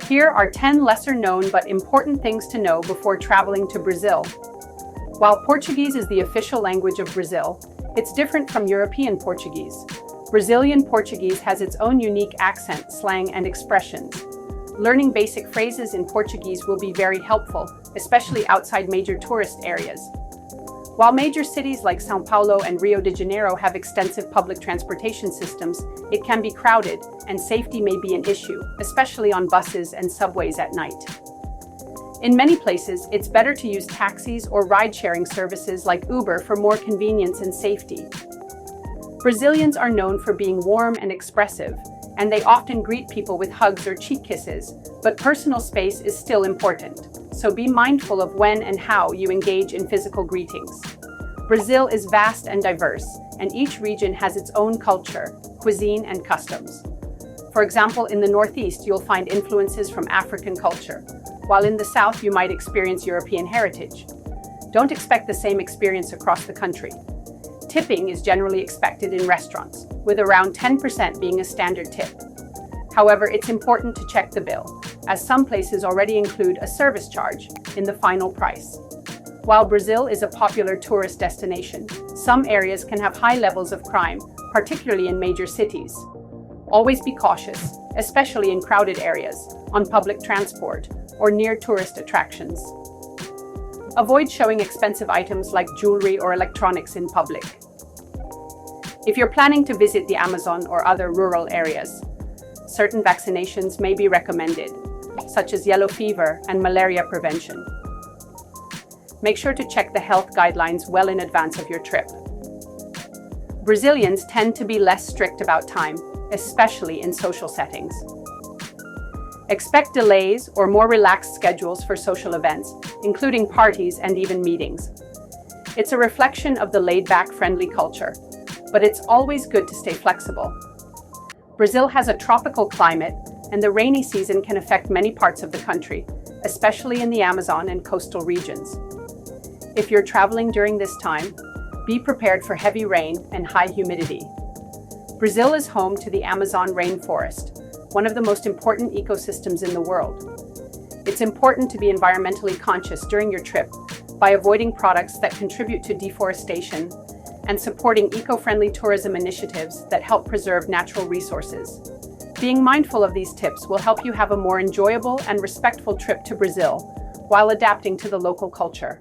Here are 10 lesser-known but important things to know before traveling to Brazil. While Portuguese is the official language of Brazil, it's different from European Portuguese. Brazilian Portuguese has its own unique accent, slang, and expressions. Learning basic phrases in Portuguese will be very helpful, especially outside major tourist areas. While major cities like São Paulo and Rio de Janeiro have extensive public transportation systems, it can be crowded, and safety may be an issue, especially on buses and subways at night. In many places, it's better to use taxis or ride-sharing services like Uber for more convenience and safety. Brazilians are known for being warm and expressive, and they often greet people with hugs or cheek kisses, but personal space is still important, so be mindful of when and how you engage in physical greetings. Brazil is vast and diverse, and each region has its own culture, cuisine, and customs. For example, in the Northeast, you'll find influences from African culture, while in the South you might experience European heritage. Don't expect the same experience across the country. Tipping is generally expected in restaurants, with around 10% being a standard tip. However, it's important to check the bill, as some places already include a service charge in the final price. While Brazil is a popular tourist destination, some areas can have high levels of crime, particularly in major cities. Always be cautious, especially in crowded areas, on public transport, or near tourist attractions. Avoid showing expensive items like jewelry or electronics in public. If you're planning to visit the Amazon or other rural areas, certain vaccinations may be recommended, such as yellow fever and malaria prevention. Make sure to check the health guidelines well in advance of your trip. Brazilians tend to be less strict about time, especially in social settings. Expect delays or more relaxed schedules for social events, including parties and even meetings. It's a reflection of the laid-back, friendly culture, but it's always good to stay flexible. Brazil has a tropical climate, and the rainy season can affect many parts of the country, especially in the Amazon and coastal regions. If you're traveling during this time, be prepared for heavy rain and high humidity. Brazil is home to the Amazon rainforest, one of the most important ecosystems in the world. It's important to be environmentally conscious during your trip by avoiding products that contribute to deforestation and supporting eco-friendly tourism initiatives that help preserve natural resources. Being mindful of these tips will help you have a more enjoyable and respectful trip to Brazil while adapting to the local culture.